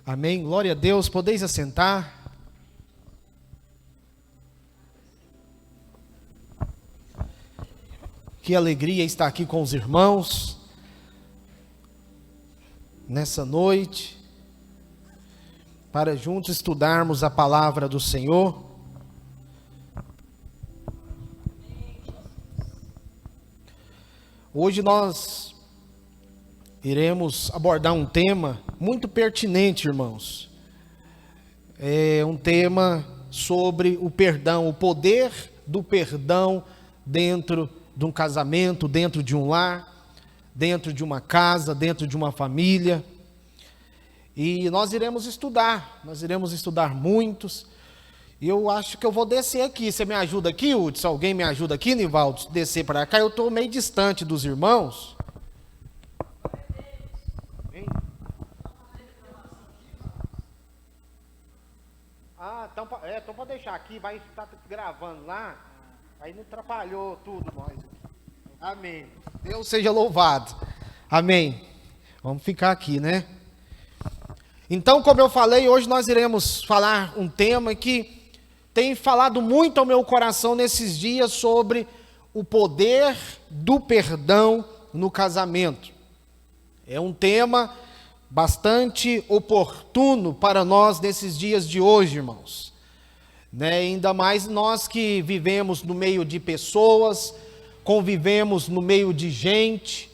Amém. Glória a Deus. Podeis assentar. Que alegria estar aqui com os irmãos nessa noite, para juntos estudarmos a palavra do Senhor. Hoje nós iremos abordar um tema muito pertinente, irmãos. É um tema sobre o perdão, o poder do perdão dentro de um casamento, dentro de um lar, dentro de uma casa, dentro de uma família. E nós iremos estudar muitos. E eu acho que eu vou descer aqui. Você me ajuda aqui, Hudson? Alguém me ajuda aqui, Nivaldo? Descer para cá. Eu estou meio distante dos irmãos. Então pode deixar aqui, vai estar gravando lá, aí não atrapalhou tudo nós. Amém. Deus seja louvado. Amém. Vamos ficar aqui, né? Então, como eu falei, hoje nós iremos falar um tema que tem falado muito ao meu coração nesses dias sobre o poder do perdão no casamento. É um tema bastante oportuno para nós nesses dias de hoje, irmãos. Ainda mais nós que vivemos no meio de pessoas, convivemos no meio de gente.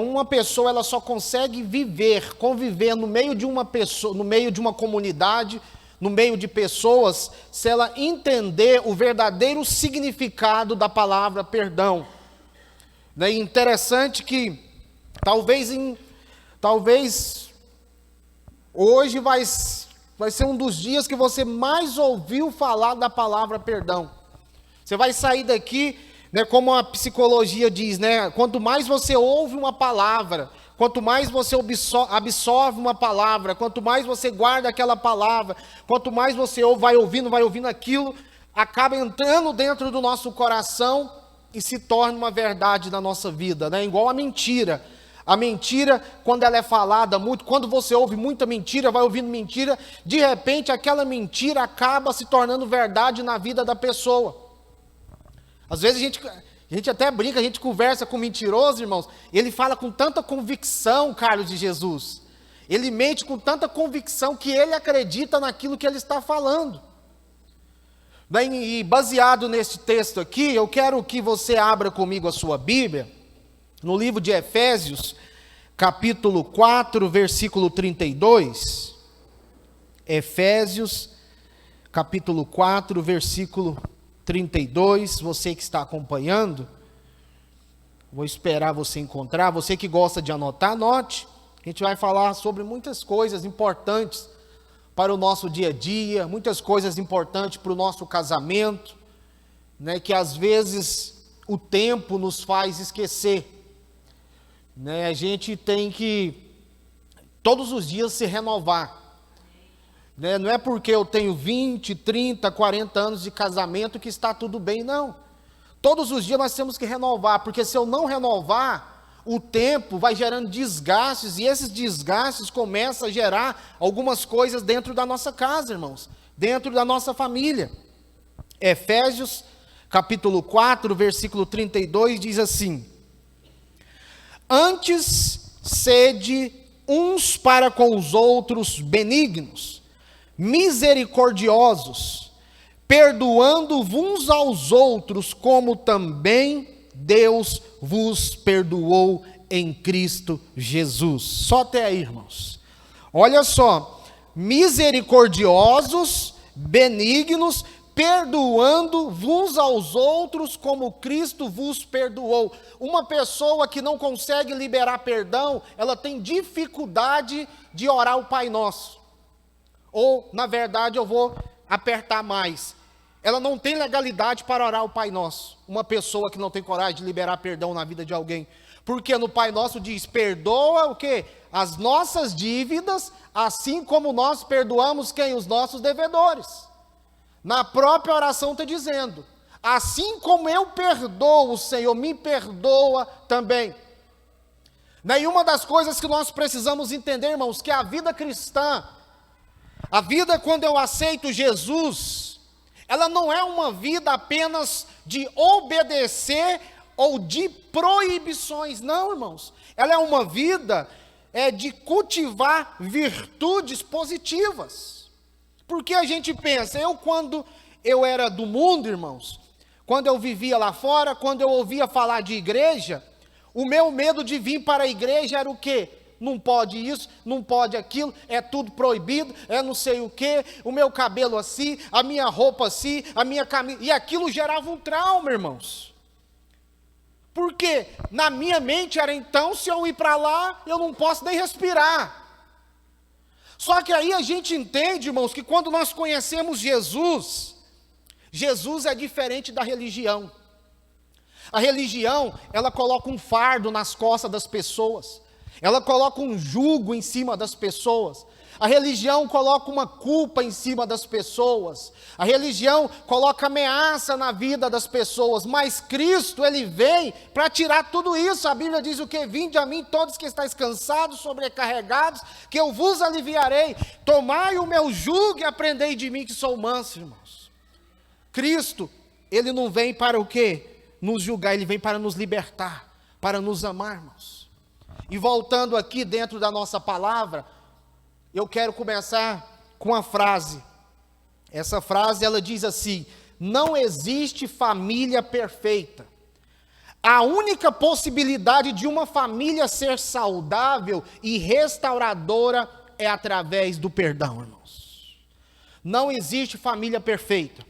Uma pessoa ela só consegue conviver no meio de uma pessoa, no meio de uma comunidade, no meio de pessoas, se ela entender o verdadeiro significado da palavra perdão. É interessante que talvez hoje vai ser um dos dias que você mais ouviu falar da palavra perdão. Você vai sair daqui, como a psicologia diz, quanto mais você ouve uma palavra, quanto mais você absorve uma palavra, quanto mais você guarda aquela palavra, quanto mais você vai ouvindo aquilo, acaba entrando dentro do nosso coração e se torna uma verdade na nossa vida, igual a mentira. A mentira, quando ela é falada muito, quando você ouve muita mentira, vai ouvindo mentira, de repente aquela mentira acaba se tornando verdade na vida da pessoa. Às vezes a gente até brinca, a gente conversa com mentiroso, irmãos, ele fala com tanta convicção, Carlos de Jesus, ele mente com tanta convicção que ele acredita naquilo que ele está falando. E baseado nesse texto aqui, eu quero que você abra comigo a sua Bíblia, no livro de Efésios, capítulo 4, versículo 32. Efésios, capítulo 4, versículo 32. Você que está acompanhando, vou esperar você encontrar. Você que gosta de anotar, anote. A gente vai falar sobre muitas coisas importantes para o nosso dia a dia, muitas coisas importantes para o nosso casamento, que às vezes o tempo nos faz esquecer. A gente tem que todos os dias se renovar. Não é porque eu tenho 20, 30, 40 anos de casamento que está tudo bem, não. Todos os dias nós temos que renovar, porque se eu não renovar, o tempo vai gerando desgastes, e esses desgastes começam a gerar algumas coisas dentro da nossa casa, irmãos, dentro da nossa família. Efésios, capítulo 4, versículo 32, diz assim: antes, sede uns para com os outros benignos, misericordiosos, perdoando uns aos outros, como também Deus vos perdoou em Cristo Jesus. Só até aí, irmãos. Olha só, misericordiosos, benignos, perdoando uns aos outros como Cristo vos perdoou. Uma pessoa que não consegue liberar perdão, ela tem dificuldade de orar o Pai Nosso. Ou, na verdade, eu vou apertar mais. Ela não tem legalidade para orar o Pai Nosso. Uma pessoa que não tem coragem de liberar perdão na vida de alguém. Porque no Pai Nosso diz, perdoa o quê? As nossas dívidas, assim como nós perdoamos quem? Os nossos devedores. Na própria oração está dizendo, assim como eu perdoo, o Senhor me perdoa também. E uma das coisas que nós precisamos entender, irmãos, que a vida cristã, a vida quando eu aceito Jesus, ela não é uma vida apenas de obedecer ou de proibições, não, irmãos. Ela é uma vida de cultivar virtudes positivas. Porque a gente pensa, quando eu era do mundo, irmãos, quando eu vivia lá fora, quando eu ouvia falar de igreja, o meu medo de vir para a igreja era o quê? Não pode isso, não pode aquilo, é tudo proibido, é não sei o quê, o meu cabelo assim, a minha roupa assim, a minha camisa, e aquilo gerava um trauma, irmãos. Porque na minha mente era então, se eu ir para lá, eu não posso nem respirar. Só que aí a gente entende, irmãos, que quando nós conhecemos Jesus, Jesus é diferente da religião. A religião, ela coloca um fardo nas costas das pessoas. Ela coloca um jugo em cima das pessoas. A religião coloca uma culpa em cima das pessoas. A religião coloca ameaça na vida das pessoas. Mas Cristo, Ele vem para tirar tudo isso. A Bíblia diz o que? Vinde a mim todos que estáis cansados, sobrecarregados, que eu vos aliviarei. Tomai o meu jugo e aprendei de mim que sou manso, irmãos. Cristo, Ele não vem para o quê? Nos julgar, Ele vem para nos libertar, para nos amar, irmãos. E voltando aqui dentro da nossa palavra, eu quero começar com uma frase. Essa frase, ela diz assim: não existe família perfeita. A única possibilidade de uma família ser saudável e restauradora é através do perdão, irmãos. Não existe família perfeita.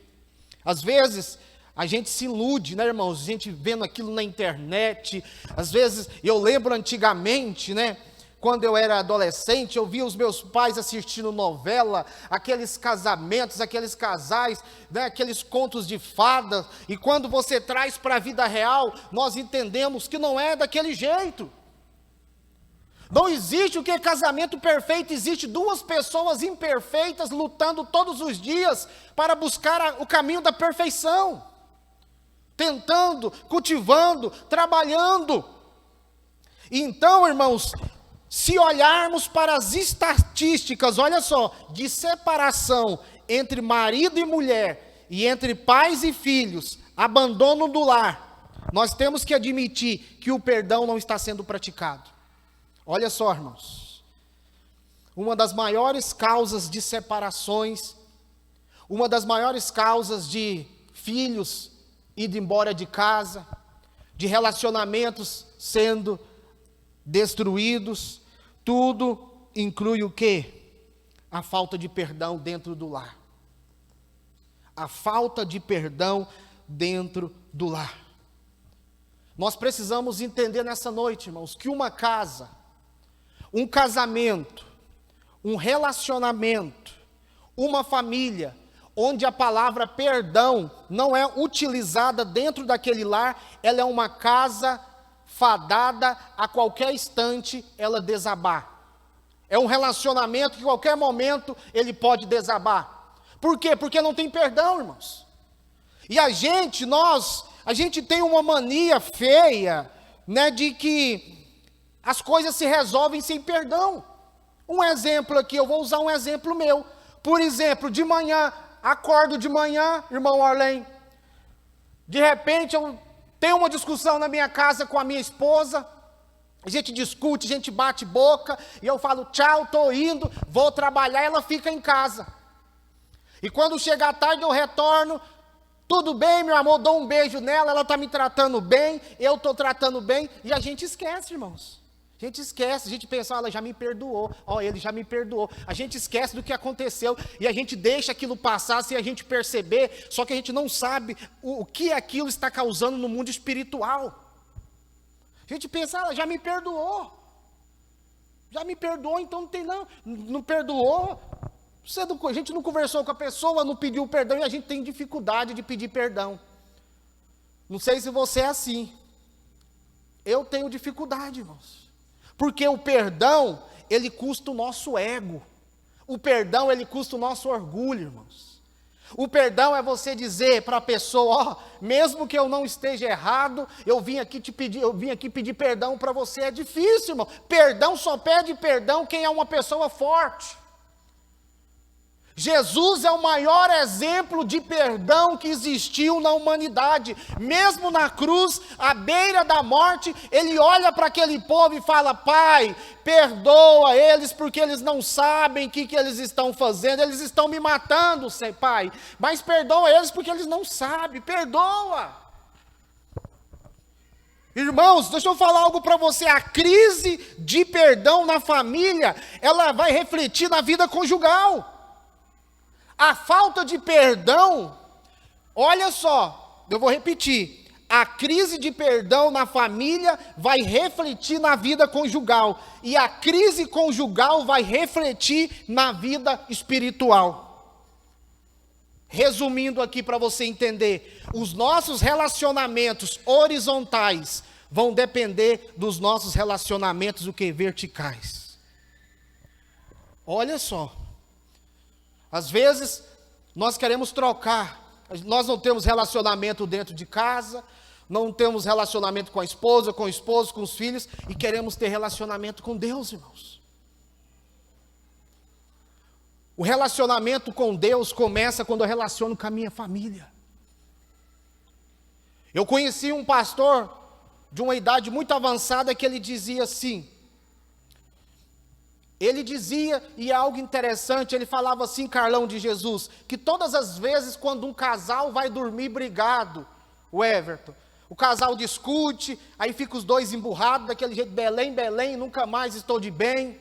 Às vezes a gente se ilude, né, irmãos? A gente vendo aquilo na internet. Às vezes, eu lembro antigamente, né? Quando eu era adolescente, eu via os meus pais assistindo novela, aqueles casamentos, aqueles casais, né, aqueles contos de fadas. E quando você traz para a vida real, nós entendemos que não é daquele jeito. Não existe o que é casamento perfeito, existe duas pessoas imperfeitas lutando todos os dias para buscar o caminho da perfeição. Tentando, cultivando, trabalhando. Então, irmãos, se olharmos para as estatísticas, olha só, de separação entre marido e mulher, e entre pais e filhos, abandono do lar, nós temos que admitir que o perdão não está sendo praticado. Olha só, irmãos, uma das maiores causas de separações, uma das maiores causas de filhos indo embora de casa, de relacionamentos sendo destruídos, tudo inclui o quê? A falta de perdão dentro do lar. A falta de perdão dentro do lar. Nós precisamos entender nessa noite, irmãos, que uma casa, um casamento, um relacionamento, uma família, onde a palavra perdão não é utilizada dentro daquele lar, ela é uma casa fadada a qualquer instante ela desabar. É um relacionamento que em qualquer momento ele pode desabar. Por quê? Porque não tem perdão, irmãos. E a gente tem uma mania feia, né, de que as coisas se resolvem sem perdão. Um exemplo aqui, eu vou usar um exemplo meu. Por exemplo, de manhã, acordo de manhã, irmão Arlen, de repente eu tenho uma discussão na minha casa com a minha esposa, a gente discute, a gente bate boca, e eu falo, tchau, estou indo, vou trabalhar, ela fica em casa. E quando chega a tarde eu retorno, tudo bem, meu amor, dou um beijo nela, ela está me tratando bem, eu estou tratando bem, e a gente esquece, irmãos. A gente esquece, a gente pensa, ela já me perdoou, ele já me perdoou. A gente esquece do que aconteceu e a gente deixa aquilo passar sem a gente perceber, só que a gente não sabe o que aquilo está causando no mundo espiritual. A gente pensa, ela já me perdoou. Já me perdoou, então não tem não perdoou. A gente não conversou com a pessoa, não pediu perdão e a gente tem dificuldade de pedir perdão. Não sei se você é assim. Eu tenho dificuldade, irmãos. Porque o perdão, ele custa o nosso ego. O perdão, ele custa o nosso orgulho, irmãos. O perdão é você dizer para a pessoa, ó, mesmo que eu não esteja errado, eu vim aqui pedir perdão para você. É difícil, irmão. Perdão só pede perdão quem é uma pessoa forte. Jesus é o maior exemplo de perdão que existiu na humanidade. Mesmo na cruz, à beira da morte, ele olha para aquele povo e fala: Pai, perdoa eles porque eles não sabem o que eles estão fazendo. Eles estão me matando, Pai. Mas perdoa eles porque eles não sabem. Perdoa. Irmãos, deixa eu falar algo para você. A crise de perdão na família, ela vai refletir na vida conjugal. A falta de perdão, olha só, eu vou repetir, a crise de perdão na família vai refletir na vida conjugal, e a crise conjugal vai refletir na vida espiritual. Resumindo aqui para você entender, os nossos relacionamentos horizontais vão depender dos nossos relacionamentos verticais. Olha só. Às vezes, nós queremos trocar, nós não temos relacionamento dentro de casa, não temos relacionamento com a esposa, com o esposo, com os filhos, e queremos ter relacionamento com Deus, irmãos. O relacionamento com Deus começa quando eu relaciono com a minha família. Eu conheci um pastor de uma idade muito avançada que ele dizia assim, e é algo interessante, ele falava assim, Carlão de Jesus, que todas as vezes quando um casal vai dormir brigado, o Everton, o casal discute, aí fica os dois emburrados, daquele jeito, Belém, Belém, nunca mais estou de bem,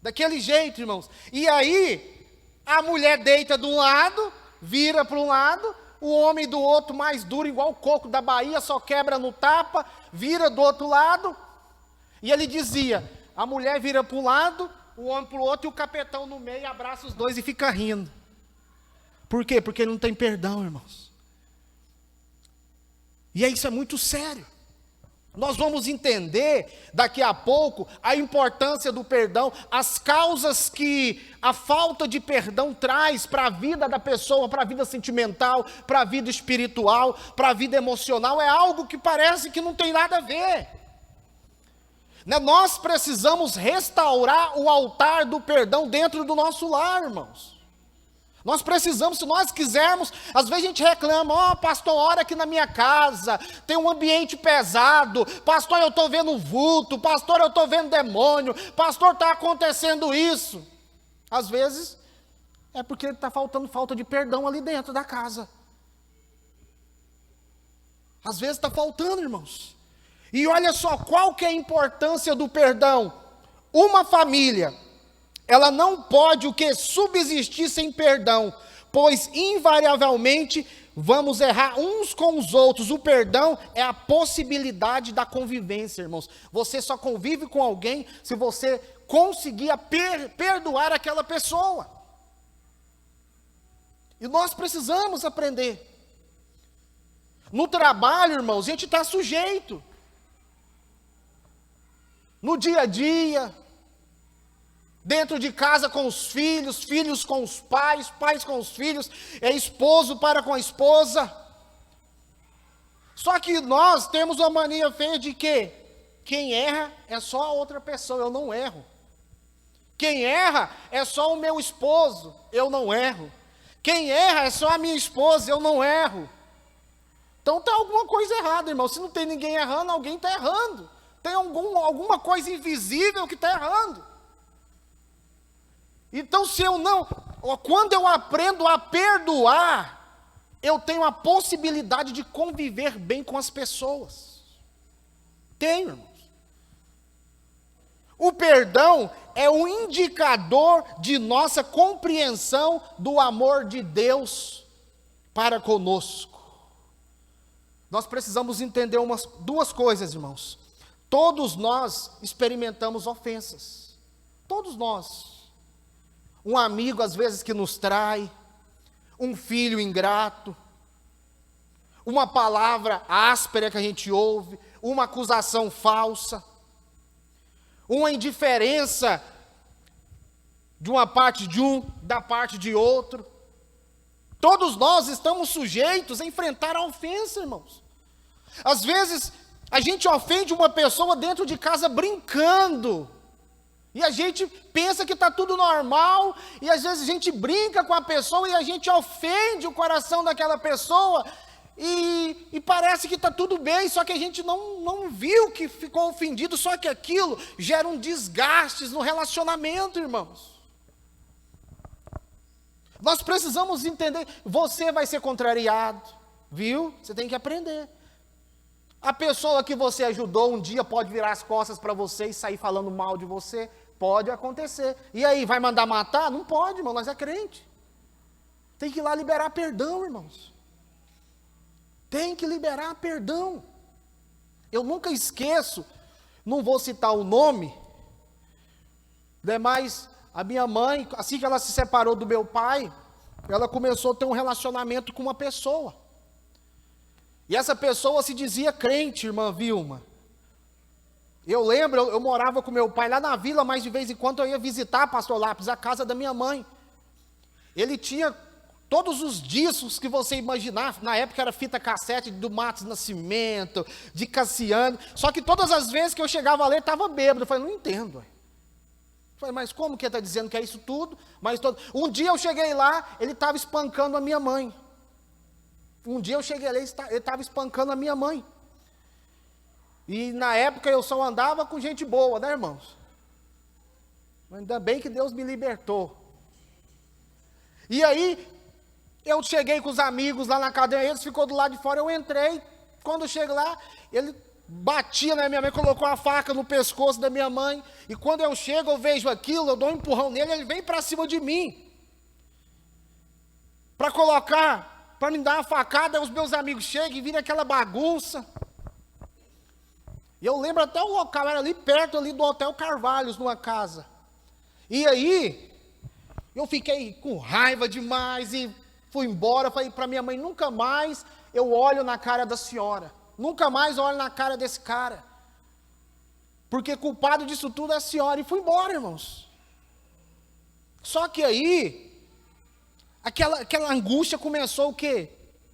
daquele jeito, irmãos, e aí, a mulher deita de um lado, vira para um lado, o homem do outro mais duro, igual o coco da Bahia, só quebra no tapa, vira do outro lado, e ele dizia, a mulher vira para um lado, o homem para o outro, e o capetão no meio, abraça os dois e fica rindo. Por quê? Porque não tem perdão, irmãos. E isso é muito sério. Nós vamos entender, daqui a pouco, a importância do perdão, as causas que a falta de perdão traz para a vida da pessoa, para a vida sentimental, para a vida espiritual, para a vida emocional, é algo que parece que não tem nada a ver. Nós precisamos restaurar o altar do perdão dentro do nosso lar, irmãos. Nós precisamos, se nós quisermos, às vezes a gente reclama, pastor, ora aqui na minha casa, tem um ambiente pesado, pastor, eu estou vendo vulto, pastor, eu estou vendo demônio, pastor, está acontecendo isso. Às vezes, é porque está falta de perdão ali dentro da casa. Às vezes está faltando, irmãos. E olha só, qual que é a importância do perdão? Uma família, ela não pode subsistir sem perdão, pois invariavelmente vamos errar uns com os outros. O perdão é a possibilidade da convivência, irmãos. Você só convive com alguém se você conseguir perdoar aquela pessoa. E nós precisamos aprender. No trabalho, irmãos, a gente está sujeito. No dia a dia, dentro de casa com os filhos, filhos com os pais, pais com os filhos, esposo para com a esposa. Só que nós temos uma mania feia de que quem erra é só a outra pessoa, eu não erro. Quem erra é só o meu esposo, eu não erro. Quem erra é só a minha esposa, eu não erro. Então tem alguma coisa errada, irmão. Se não tem ninguém errando, alguém está errando. Tem alguma coisa invisível que está errando. Então, quando eu aprendo a perdoar, eu tenho a possibilidade de conviver bem com as pessoas. Tenho, irmãos. O perdão é um indicador de nossa compreensão do amor de Deus para conosco. Nós precisamos entender duas coisas, irmãos. Todos nós experimentamos ofensas. Todos nós. Um amigo, às vezes, que nos trai. Um filho ingrato. Uma palavra áspera que a gente ouve. Uma acusação falsa. Uma indiferença de uma parte de um, da parte de outro. Todos nós estamos sujeitos a enfrentar a ofensa, irmãos. Às vezes, a gente ofende uma pessoa dentro de casa brincando. E a gente pensa que está tudo normal. E às vezes a gente brinca com a pessoa e a gente ofende o coração daquela pessoa. E parece que está tudo bem, só que a gente não viu que ficou ofendido. Só que aquilo gera um desgaste no relacionamento, irmãos. Nós precisamos entender, você vai ser contrariado, viu? Você tem que aprender. A pessoa que você ajudou um dia pode virar as costas para você e sair falando mal de você. Pode acontecer. E aí, vai mandar matar? Não pode, irmão, nós é crente. Tem que ir lá liberar perdão, irmãos. Tem que liberar perdão. Eu nunca esqueço, não vou citar o nome, mas a minha mãe, assim que ela se separou do meu pai, ela começou a ter um relacionamento com uma pessoa. E essa pessoa se dizia crente, irmã Vilma. Eu lembro, eu morava com meu pai lá na vila, mas de vez em quando eu ia visitar, pastor Lápis, a casa da minha mãe. Ele tinha todos os discos que você imaginar, na época era fita cassete do Matos Nascimento, de Cassiano, só que todas as vezes que eu chegava lá, ele estava bêbado. Eu falei, não entendo. Eu falei, mas como que ele está dizendo que é isso tudo? Um dia eu cheguei lá, ele estava espancando a minha mãe. Um dia eu cheguei lá, ele estava espancando a minha mãe. E na época eu só andava com gente boa, né, irmãos? Ainda bem que Deus me libertou. E aí, eu cheguei com os amigos lá na cadeia, eles ficou do lado de fora, eu entrei. Quando eu chego lá, ele batia na minha mãe, colocou a faca no pescoço da minha mãe. E quando eu chego, eu vejo aquilo, eu dou um empurrão nele, ele vem para cima de mim. Para me dar uma facada, os meus amigos chegam e viram aquela bagunça. E eu lembro até o local, era ali perto ali do Hotel Carvalhos, numa casa. E aí, eu fiquei com raiva demais e fui embora, falei para minha mãe, nunca mais eu olho na cara da senhora. Nunca mais olho na cara desse cara. Porque culpado disso tudo é a senhora. E fui embora, irmãos. Só que aí, aquela angústia começou o quê?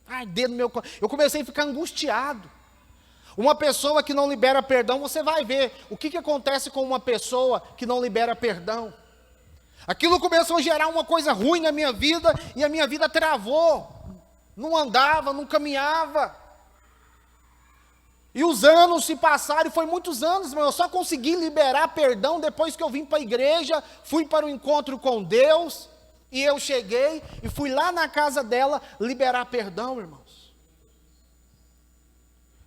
Arder no meu coração. Eu comecei a ficar angustiado. Uma pessoa que não libera perdão, você vai ver o que acontece com uma pessoa que não libera perdão. Aquilo começou a gerar uma coisa ruim na minha vida, e a minha vida travou. Não andava, não caminhava. E os anos se passaram, e foi muitos anos, mas eu só consegui liberar perdão depois que eu vim para a igreja, fui para o encontro com Deus, e eu cheguei e fui lá na casa dela liberar perdão, irmãos.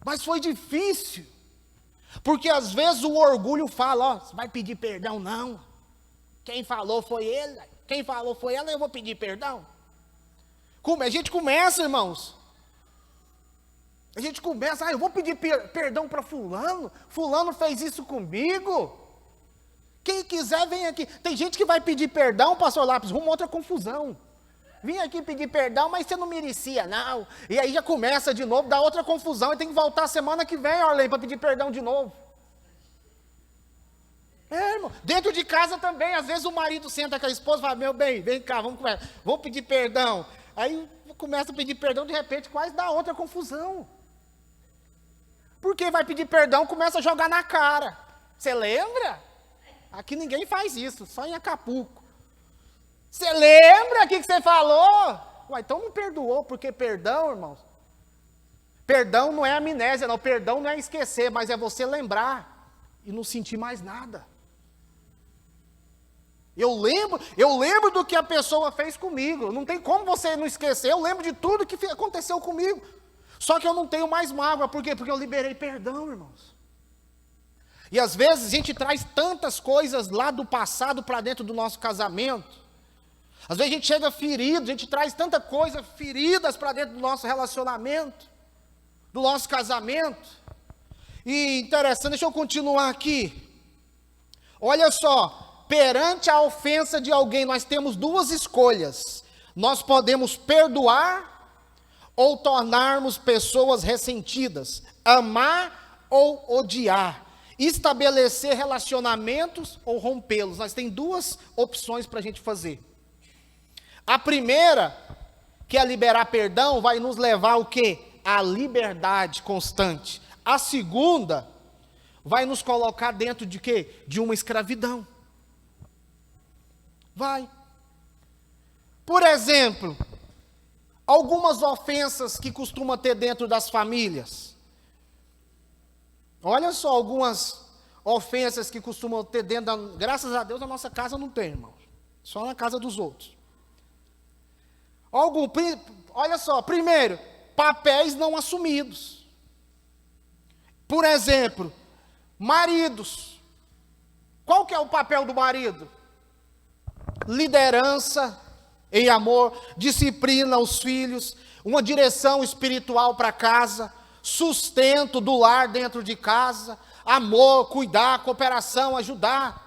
Mas foi difícil, porque às vezes o orgulho fala, ó, você vai pedir perdão? Não. Quem falou foi ele, quem falou foi ela, eu vou pedir perdão. A gente começa, irmãos, eu vou pedir perdão para fulano fez isso comigo. Quem quiser vem aqui. Tem gente que vai pedir perdão, pastor Lápis, rumo a outra confusão. Vim aqui pedir perdão, mas você não merecia, não. E aí já começa de novo, dá outra confusão, e tem que voltar semana que vem, Orley, para pedir perdão de novo. Irmão, dentro de casa também, às vezes o marido senta com a esposa e fala, meu bem, vem cá, vamos pedir perdão. Aí começa a pedir perdão, de repente quase dá outra confusão. Porque vai pedir perdão, começa a jogar na cara. Você lembra? Aqui ninguém faz isso, só em Acapulco. Você lembra o que você falou? Ué, então não perdoou, porque perdão, irmãos, perdão não é amnésia, não. Perdão não é esquecer, mas é você lembrar e não sentir mais nada. Eu lembro do que a pessoa fez comigo. Não tem como você não esquecer. Eu lembro de tudo que aconteceu comigo. Só que eu não tenho mais mágoa. Por quê? Porque eu liberei perdão, irmãos. E às vezes a gente traz tantas coisas lá do passado para dentro do nosso casamento. Às vezes a gente chega ferido, a gente traz tanta coisa, feridas para dentro do nosso relacionamento, do nosso casamento. E interessante, deixa eu continuar aqui. Olha só, perante a ofensa de alguém, nós temos duas escolhas. Nós podemos perdoar ou tornarmos pessoas ressentidas, amar ou odiar, estabelecer relacionamentos ou rompê-los. Nós temos duas opções para a gente fazer. A primeira, que é liberar perdão, vai nos levar o quê? A liberdade constante. A segunda vai nos colocar dentro de quê? De uma escravidão. Vai. Por exemplo, algumas ofensas que costuma ter dentro das famílias. Olha só, algumas ofensas que costumam ter dentro da... Graças a Deus, na nossa casa não tem, irmãos. Só na casa dos outros. Olha só, primeiro, papéis não assumidos. Por exemplo, maridos. Qual que é o papel do marido? Liderança em amor, disciplina aos filhos, uma direção espiritual para casa, sustento do lar dentro de casa, amor, cuidar, cooperação, ajudar.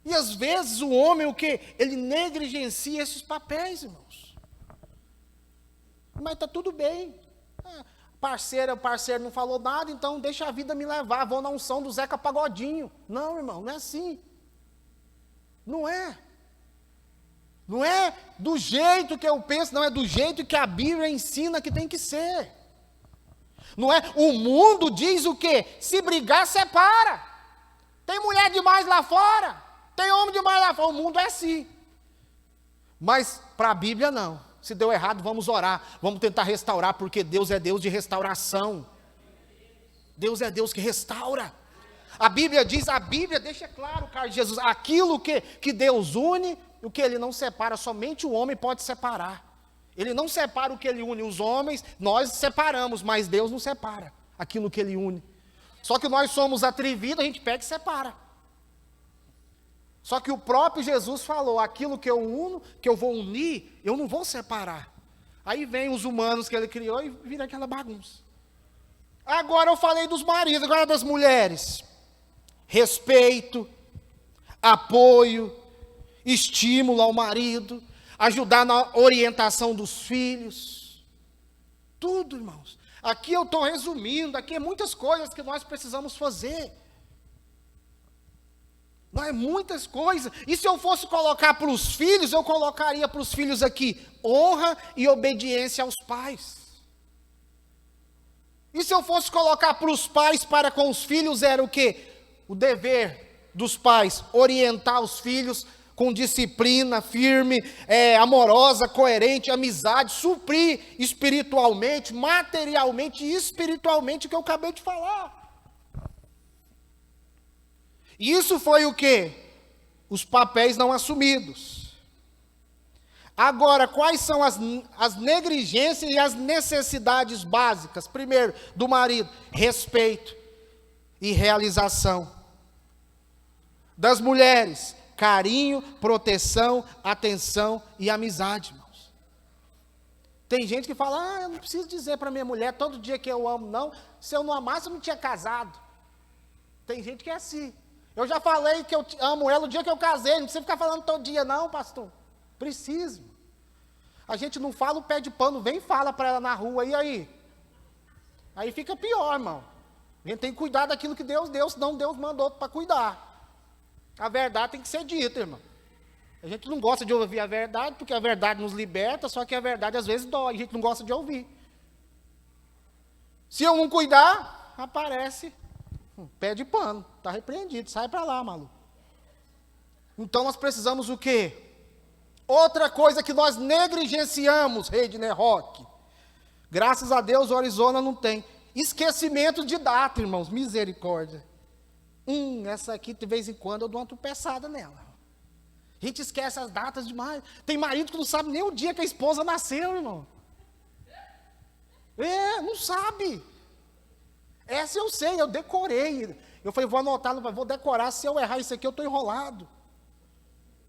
E às vezes o homem, o quê? Ele negligencia esses papéis, irmãos. Mas está tudo bem. O parceiro não falou nada, então deixa a vida me levar, vou na unção do Zeca Pagodinho. Não, irmão, não é assim. Não é. Não é do jeito que eu penso, não é do jeito que a Bíblia ensina que tem que ser. Não é, o mundo diz o quê? Se brigar, separa. Tem mulher demais lá fora, tem homem demais lá fora, o mundo é assim. Mas para a Bíblia não. Se deu errado, vamos orar, vamos tentar restaurar, porque Deus é Deus de restauração. Deus é Deus que restaura. A Bíblia diz, a Bíblia deixa claro, cara, Jesus, aquilo que Deus une, o que Ele não separa, somente o homem pode separar. Ele não separa o que Ele une, os homens, nós separamos, mas Deus não separa aquilo que Ele une. Só que nós somos atrevidos, a gente pega e separa. Só que o próprio Jesus falou, aquilo que eu uno, que eu vou unir, eu não vou separar. Aí vem os humanos que Ele criou e vira aquela bagunça. Agora eu falei dos maridos, agora das mulheres. Respeito, apoio, estímulo ao marido, ajudar na orientação dos filhos. Tudo, irmãos. Aqui eu estou resumindo, aqui é muitas coisas que nós precisamos fazer. Não é muitas coisas. E se eu fosse colocar para os filhos, eu colocaria para os filhos aqui honra e obediência aos pais. E se eu fosse colocar para os pais para com os filhos, era o quê? O dever dos pais, orientar os filhos com disciplina firme, amorosa, coerente, amizade, suprir espiritualmente, materialmente e espiritualmente o que eu acabei de falar. E isso foi o quê? Os papéis não assumidos. Agora, quais são as negligências e as necessidades básicas? Primeiro, do marido, respeito e realização. Das mulheres, carinho, proteção, atenção e amizade, irmãos. Tem gente que fala, eu não preciso dizer para minha mulher todo dia que eu amo, não. Se eu não amasse, eu não tinha casado. Tem gente que é assim. Eu já falei que eu amo ela o dia que eu casei, não precisa ficar falando todo dia não, pastor. Preciso. A gente não fala o pé de pano, vem e fala para ela na rua, e aí? Aí fica pior, irmão. A gente tem que cuidar daquilo que Deus deu, senão Deus mandou para cuidar. A verdade tem que ser dita, irmão. A gente não gosta de ouvir a verdade, porque a verdade nos liberta, só que a verdade às vezes dói, a gente não gosta de ouvir. Se eu não cuidar, aparece pé de pano, está repreendido, sai para lá, maluco. Então nós precisamos o quê? Outra coisa que nós negligenciamos, Reidner Roque. Graças a Deus, Arizona não tem. Esquecimento de data, irmãos, misericórdia. Essa aqui, de vez em quando, eu dou uma tropeçada nela. A gente esquece as datas demais. Tem marido que não sabe nem o dia que a esposa nasceu, irmão. Não sabe. Essa eu sei, eu decorei. Eu falei, vou anotar, vou decorar, se eu errar isso aqui, eu estou enrolado.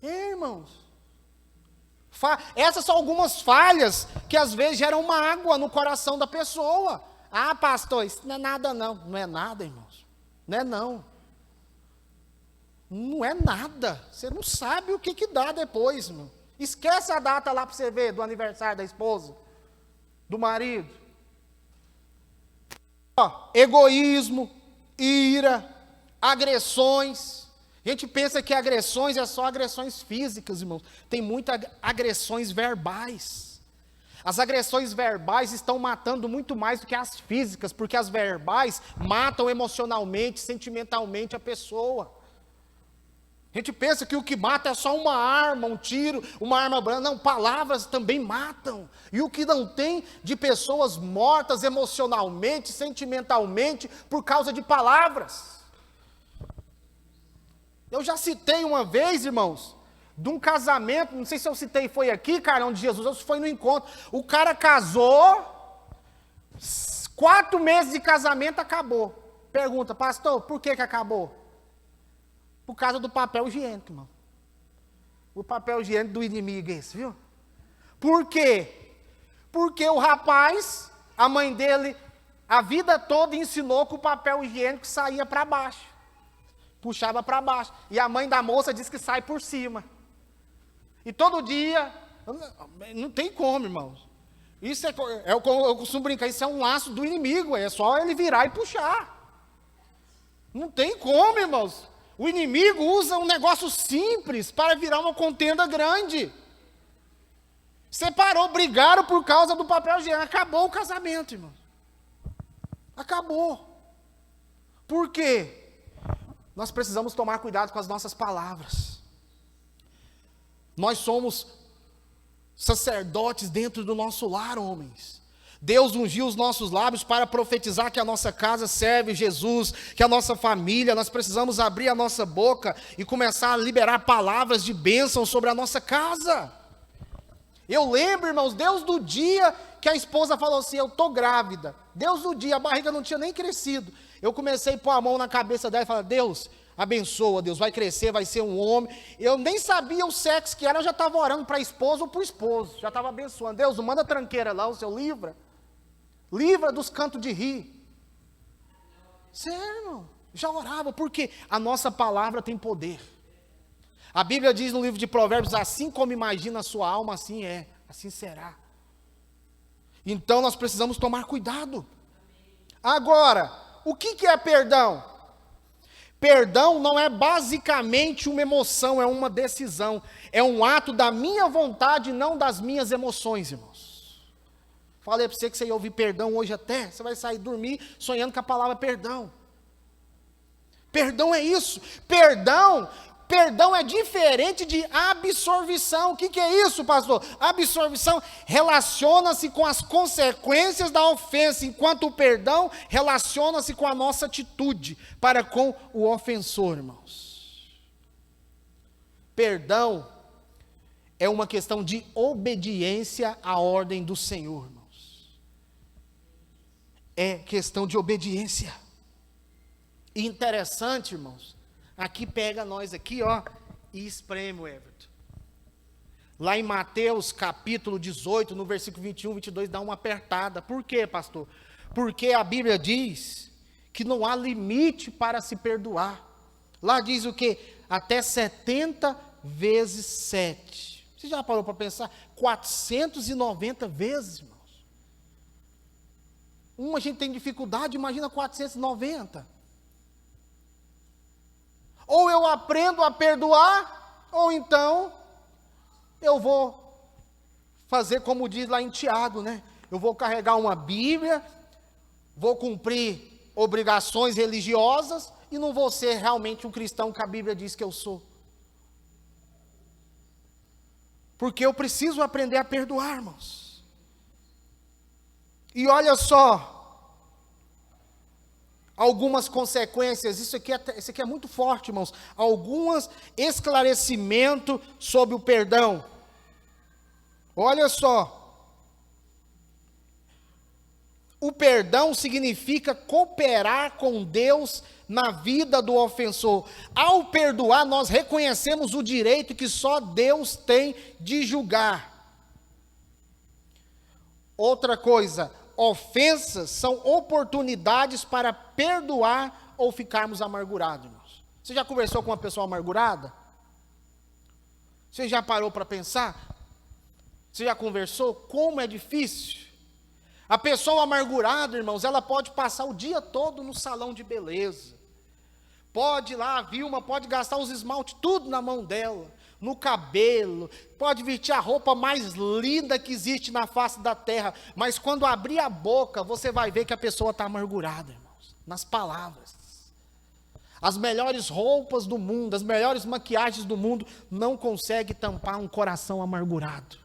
Irmãos. Essas são algumas falhas que às vezes geram mágoa no coração da pessoa. Ah, pastor, isso não é nada não. Não é nada, irmãos. Não é não. Não é nada. Você não sabe o que dá depois, irmão. Esquece a data lá para você ver do aniversário da esposa, do marido. Egoísmo, ira, agressões. A gente pensa que agressões é só agressões físicas, irmãos. Tem muitas agressões verbais. As agressões verbais estão matando muito mais do que as físicas, porque as verbais matam emocionalmente, sentimentalmente a pessoa. A gente pensa que o que mata é só uma arma, um tiro, uma arma branca. Não, palavras também matam. E o que não tem de pessoas mortas emocionalmente, sentimentalmente, por causa de palavras. Eu já citei uma vez, irmãos, de um casamento, não sei se eu citei, foi aqui, Carlão de Jesus, ou se foi no encontro. O cara casou, 4 meses de casamento, acabou. Pergunta, pastor, por que acabou? Por causa do papel higiênico, irmão. O papel higiênico do inimigo esse, viu? Por quê? Porque o rapaz, a mãe dele, a vida toda ensinou que o papel higiênico saía para baixo. Puxava para baixo. E a mãe da moça disse que sai por cima. E todo dia, não tem como, irmãos. Isso eu costumo brincar, isso é um laço do inimigo, é só ele virar e puxar. Não tem como, irmãos. O inimigo usa um negócio simples para virar uma contenda grande. Separou, brigaram por causa do papel higiênico. Acabou o casamento, irmão. Acabou. Por quê? Nós precisamos tomar cuidado com as nossas palavras. Nós somos sacerdotes dentro do nosso lar, homens. Deus ungiu os nossos lábios para profetizar que a nossa casa serve Jesus, que a nossa família, nós precisamos abrir a nossa boca e começar a liberar palavras de bênção sobre a nossa casa. Eu lembro, irmãos, Deus do dia que a esposa falou assim, eu estou grávida. Deus do dia, a barriga não tinha nem crescido. Eu comecei a pôr a mão na cabeça dela e falar, Deus, abençoa, Deus, vai crescer, vai ser um homem. Eu nem sabia o sexo que era, eu já estava orando para a esposa ou para o esposo. Já estava abençoando. Deus, não manda tranqueira lá, o seu livra. Livra dos cantos de rir. Sério, irmão. Já orava, porque a nossa palavra tem poder. A Bíblia diz no livro de Provérbios, assim como imagina a sua alma, assim é, assim será. Então nós precisamos tomar cuidado. Agora, o que é perdão? Perdão não é basicamente uma emoção, é uma decisão. É um ato da minha vontade, não das minhas emoções, irmãos. Falei para você que você ia ouvir perdão hoje até, você vai sair dormir sonhando com a palavra perdão. Perdão é isso. Perdão é diferente de absorvição. O que é isso, pastor? Absorvição relaciona-se com as consequências da ofensa, enquanto o perdão relaciona-se com a nossa atitude para com o ofensor, irmãos. Perdão é uma questão de obediência à ordem do Senhor, irmãos. É questão de obediência. E interessante, irmãos, aqui pega nós aqui, ó, e espreme o Everton. Lá em Mateus capítulo 18, no versículo 21, 22, dá uma apertada. Por quê, pastor? Porque a Bíblia diz que não há limite para se perdoar. Lá diz o quê? Até 70 vezes 7. Você já parou para pensar? 490 vezes, irmãos. A gente tem dificuldade, imagina 490. Ou eu aprendo a perdoar, ou então eu vou fazer como diz lá em Tiago, né? Eu vou carregar uma Bíblia, vou cumprir obrigações religiosas e não vou ser realmente um cristão que a Bíblia diz que eu sou. Porque eu preciso aprender a perdoar, irmãos. E olha só, algumas consequências, isso aqui é muito forte, irmãos. Alguns esclarecimentos sobre o perdão. Olha só. O perdão significa cooperar com Deus na vida do ofensor. Ao perdoar, nós reconhecemos o direito que só Deus tem de julgar. Outra coisa, ofensas são oportunidades para perdoar ou ficarmos amargurados, irmãos. Você já conversou com uma pessoa amargurada? Você já parou para pensar? Você já conversou? Como é difícil. A pessoa amargurada, irmãos, ela pode passar o dia todo no salão de beleza. Pode ir lá, a Vilma pode gastar os esmaltes tudo na mão dela. no cabelo, pode vestir a roupa mais linda que existe na face da terra, mas quando abrir a boca, você vai ver que a pessoa está amargurada, irmãos, nas palavras. As melhores roupas do mundo, as melhores maquiagens do mundo, não conseguem tampar um coração amargurado.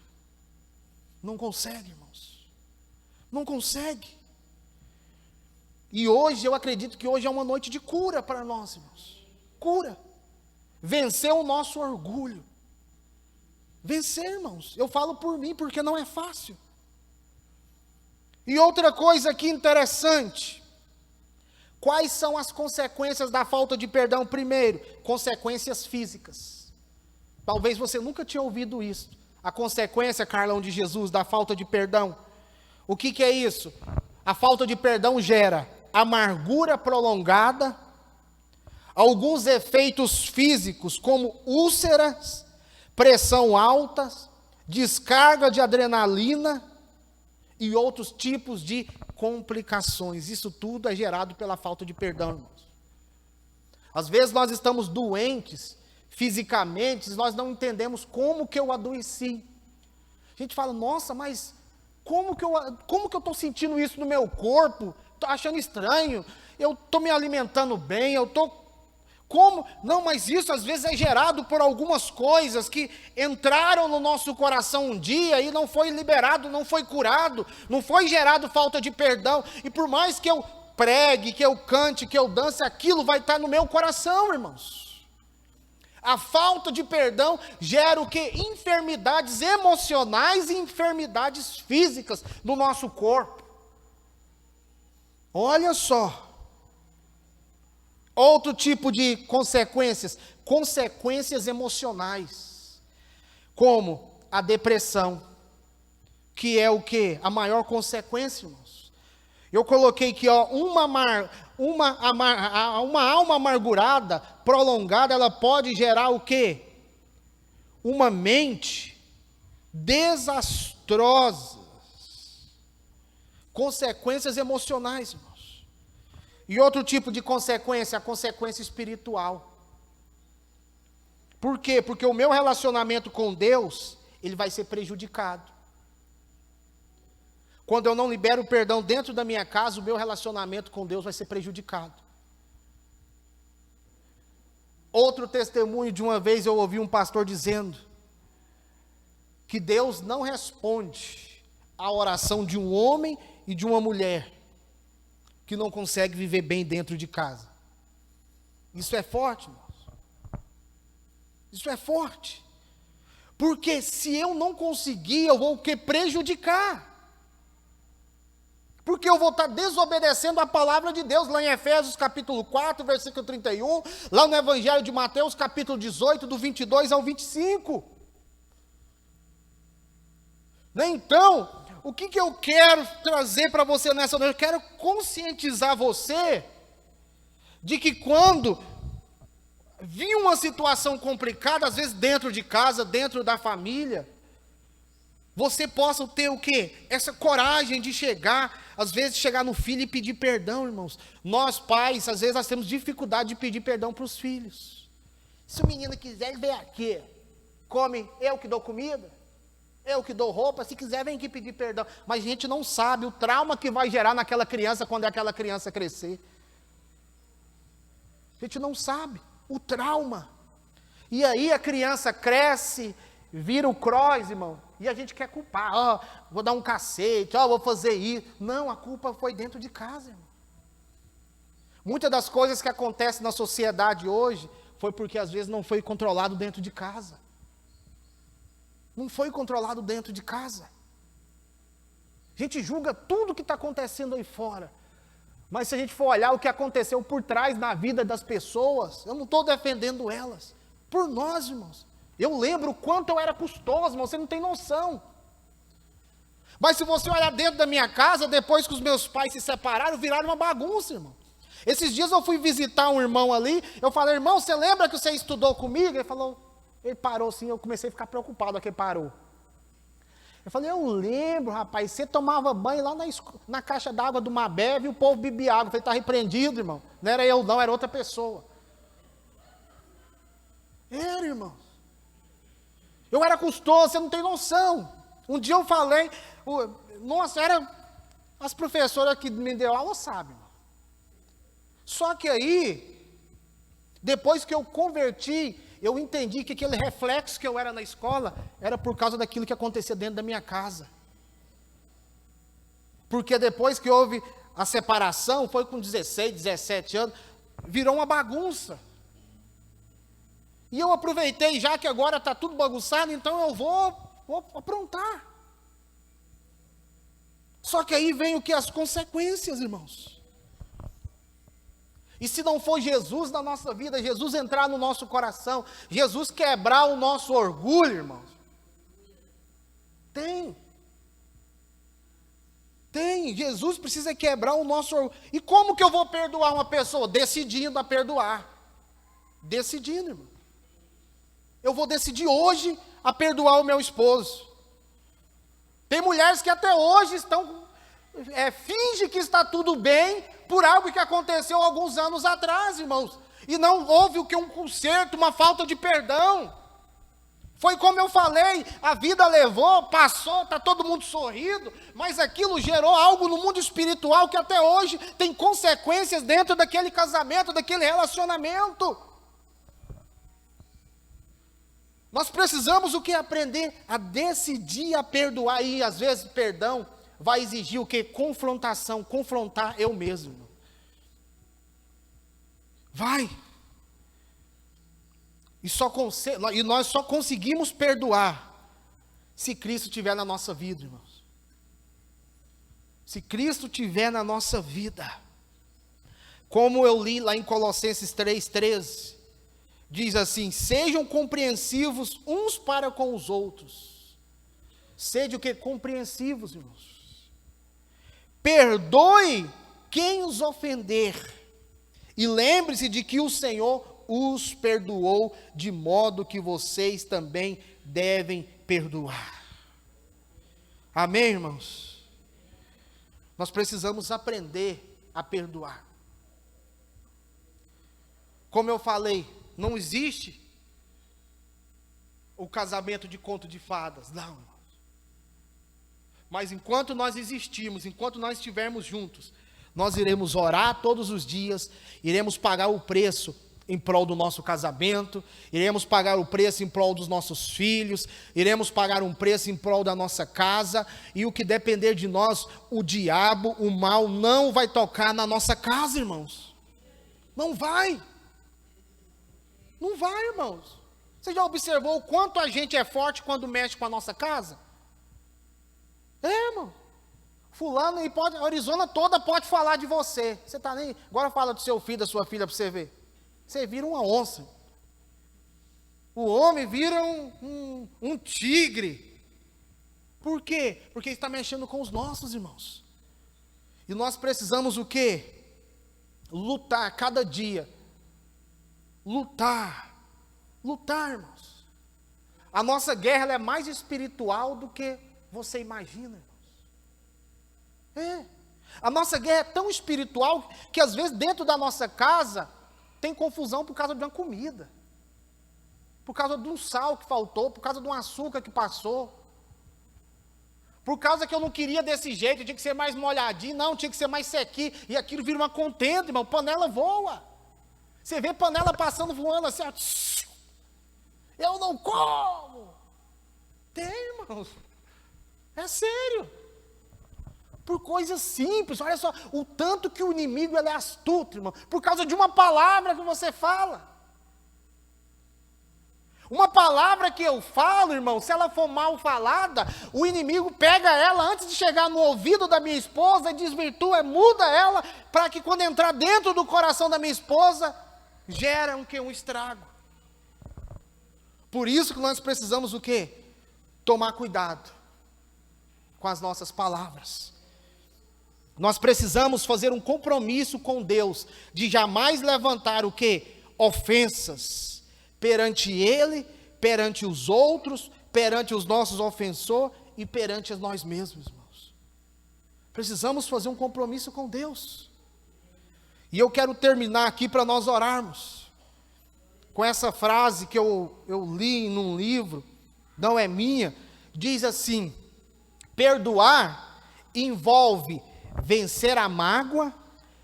Não consegue, irmãos. Não consegue. E hoje, eu acredito que hoje é uma noite de cura para nós, irmãos. Cura. Vencer o nosso orgulho. Vencer, irmãos. Eu falo por mim, porque não é fácil. E outra coisa aqui interessante. Quais são as consequências da falta de perdão? Primeiro, consequências físicas. Talvez você nunca tinha ouvido isso. A consequência, Carlão de Jesus, da falta de perdão. O que é isso? A falta de perdão gera amargura prolongada, alguns efeitos físicos, como úlceras, pressão alta, descarga de adrenalina e outros tipos de complicações. Isso tudo é gerado pela falta de perdão, irmãos. Às vezes nós estamos doentes fisicamente, nós não entendemos como que eu adoeci. A gente fala, nossa, mas como que eu estou sentindo isso no meu corpo? Estou achando estranho, eu estou me alimentando bem, eu estou... Como? Não, mas isso às vezes é gerado por algumas coisas que entraram no nosso coração um dia e não foi liberado, não foi curado, não foi gerado falta de perdão. E por mais que eu pregue, que eu cante, que eu dance, aquilo vai estar no meu coração, irmãos. A falta de perdão gera o quê? Enfermidades emocionais e enfermidades físicas no nosso corpo. Olha só. Outro tipo de consequências, consequências emocionais, como a depressão, que é o quê? A maior consequência, irmãos. Eu coloquei aqui, ó, uma alma amargurada, prolongada, ela pode gerar o quê? Uma mente desastrosa. Consequências emocionais, irmãos. E outro tipo de consequência, a consequência espiritual. Por quê? Porque o meu relacionamento com Deus, ele vai ser prejudicado. Quando eu não libero o perdão dentro da minha casa, o meu relacionamento com Deus vai ser prejudicado. Outro testemunho, de uma vez eu ouvi um pastor dizendo que Deus não responde à oração de um homem e de uma mulher que não consegue viver bem dentro de casa. Isso é forte, irmãos. Isso é forte. Porque se eu não conseguir, eu vou o quê? Prejudicar. Porque eu vou estar desobedecendo a palavra de Deus, lá em Efésios capítulo 4, versículo 31, lá no Evangelho de Mateus capítulo 18, do 22 ao 25. Então, o que eu quero trazer para você nessa noite? Eu quero conscientizar você de que quando vir uma situação complicada, às vezes dentro de casa, dentro da família, você possa ter o quê? Essa coragem de chegar, às vezes chegar no filho e pedir perdão, irmãos. Nós pais, às vezes nós temos dificuldade de pedir perdão para os filhos. Se o menino quiser, ele vem aqui, come, eu que dou comida. Eu que dou roupa, se quiser vem aqui pedir perdão. Mas a gente não sabe o trauma que vai gerar naquela criança quando aquela criança crescer. A gente não sabe o trauma. E aí a criança cresce, vira o cross, irmão, e a gente quer culpar. Ó, vou dar um cacete, ó, vou fazer isso. Não, a culpa foi dentro de casa, irmão. Muitas das coisas que acontecem na sociedade hoje foi porque às vezes não foi controlado dentro de casa. Não foi controlado dentro de casa. A gente julga tudo que está acontecendo aí fora. Mas se a gente for olhar o que aconteceu por trás na vida das pessoas, eu não estou defendendo elas. Por nós, irmãos. Eu lembro o quanto eu era custoso, irmão, você não tem noção. Mas se você olhar dentro da minha casa, depois que os meus pais se separaram, viraram uma bagunça, irmão. Esses dias eu fui visitar um irmão ali, eu falei, irmão, você lembra que você estudou comigo? Ele falou... Ele parou assim, eu comecei a ficar preocupado que ele parou. Eu falei, eu lembro, rapaz, você tomava banho lá na caixa d'água do Mabeve e o povo bebia água. Eu falei, está repreendido, irmão. Não era eu não, era outra pessoa. Era, irmão. Eu era custoso, você não tem noção. Um dia eu falei, nossa, as professoras que me deu aula sabem. Só que aí, depois que eu converti, eu entendi que aquele reflexo que eu era na escola, era por causa daquilo que acontecia dentro da minha casa. Porque depois que houve a separação, foi com 16, 17 anos, virou uma bagunça. E eu aproveitei, já que agora está tudo bagunçado, então eu vou aprontar. Só que aí vem o que? As consequências, irmãos. E se não for Jesus na nossa vida, Jesus entrar no nosso coração, Jesus quebrar o nosso orgulho, irmãos. Tem, Jesus precisa quebrar o nosso orgulho. E como que eu vou perdoar uma pessoa? Decidindo a perdoar. Decidindo, irmão. Eu vou decidir hoje a perdoar o meu esposo. Tem mulheres que até hoje fingem que está tudo bem por algo que aconteceu alguns anos atrás, irmãos. E não houve o que? Um conserto, uma falta de perdão. Foi como eu falei, a vida levou, passou, está todo mundo sorrindo, mas aquilo gerou algo no mundo espiritual que até hoje tem consequências dentro daquele casamento, daquele relacionamento. Nós precisamos o que? Aprender a decidir a perdoar. E às vezes perdão vai exigir o que? Confrontação, confrontar eu mesmo. Vai. E nós só conseguimos perdoar se Cristo estiver na nossa vida, irmãos. Se Cristo estiver na nossa vida. Como eu li lá em Colossenses 3:13, diz assim: sejam compreensivos uns para com os outros. Sede o que? Compreensivos, irmãos. Perdoe quem os ofender. E lembre-se de que o Senhor os perdoou, de modo que vocês também devem perdoar. Amém, irmãos? Nós precisamos aprender a perdoar. Como eu falei, não existe o casamento de conto de fadas, não, irmãos. Mas enquanto nós existirmos, enquanto nós estivermos juntos, nós iremos orar todos os dias, iremos pagar o preço em prol do nosso casamento, iremos pagar o preço em prol dos nossos filhos, iremos pagar um preço em prol da nossa casa, e o que depender de nós, o diabo, o mal, não vai tocar na nossa casa, irmãos. Não vai. Não vai, irmãos. Você já observou o quanto a gente é forte quando mexe com a nossa casa? Irmão. Fulano aí pode, a Arizona toda pode falar de você. Você está nem. Agora fala do seu filho, da sua filha para você ver. Você vira uma onça. O homem vira um tigre. Por quê? Porque ele está mexendo com os nossos, irmãos. E nós precisamos o quê? Lutar cada dia. Lutar, irmãos. A nossa guerra ela é mais espiritual do que você imagina, irmãos. A nossa guerra é tão espiritual que às vezes dentro da nossa casa tem confusão por causa de uma comida, por causa de um sal que faltou, por causa de um açúcar que passou, por causa que eu não queria desse jeito, tinha que ser mais molhadinho, não, tinha que ser mais sequinho, e aquilo vira uma contenda, irmão, panela voa. Você vê panela passando, voando assim, ó, eu não como. Tem, irmãos. É sério. Por coisas simples, olha só, o tanto que o inimigo ele é astuto, irmão, por causa de uma palavra que você fala. Uma palavra que eu falo, irmão, se ela for mal falada, o inimigo pega ela antes de chegar no ouvido da minha esposa, desvirtua, muda ela, para que quando entrar dentro do coração da minha esposa, gera um estrago. Por isso que nós precisamos o quê? Tomar cuidado com as nossas palavras. Nós precisamos fazer um compromisso com Deus, de jamais levantar o quê? Ofensas, perante Ele, perante os outros, perante os nossos ofensores e perante nós mesmos, irmãos. Precisamos fazer um compromisso com Deus. E eu quero terminar aqui para nós orarmos, com essa frase que eu li num livro, não é minha, diz assim: perdoar envolve vencer a mágoa,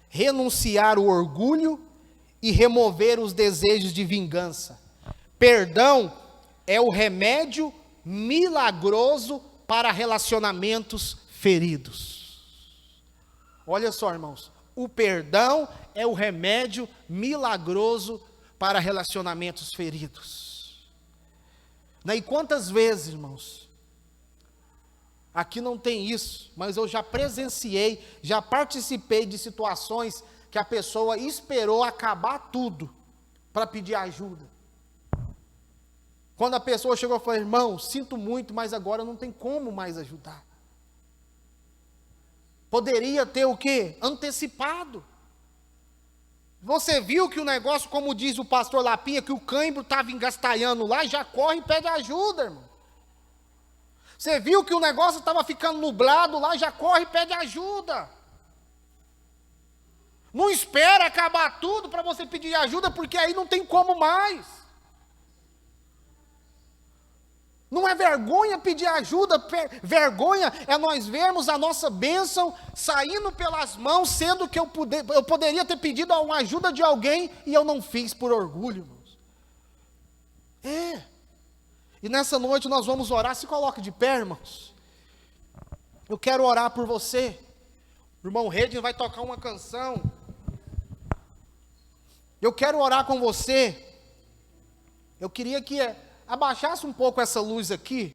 renunciar o orgulho e remover os desejos de vingança. Perdão é o remédio milagroso para relacionamentos feridos. Olha só, irmãos, o perdão é o remédio milagroso para relacionamentos feridos. E quantas vezes, irmãos, aqui não tem isso, mas eu já presenciei, já participei de situações que a pessoa esperou acabar tudo para pedir ajuda. Quando a pessoa chegou e falou: irmão, sinto muito, mas agora não tem como mais ajudar. Poderia ter o quê? Antecipado. Você viu que o negócio, como diz o pastor Lapinha, que o cãibro estava engastalhando lá, já corre e pede ajuda, irmão. Você viu que o negócio estava ficando nublado lá, já corre e pede ajuda. Não espera acabar tudo para você pedir ajuda, porque aí não tem como mais. Não é vergonha pedir ajuda, vergonha é nós vermos a nossa bênção saindo pelas mãos, sendo que eu poderia ter pedido uma ajuda de alguém e eu não fiz por orgulho, irmãos. E nessa noite nós vamos orar. Se coloque de pé, irmãos. Eu quero orar por você. O irmão Redden vai tocar uma canção. Eu quero orar com você. Eu queria que abaixasse um pouco essa luz aqui.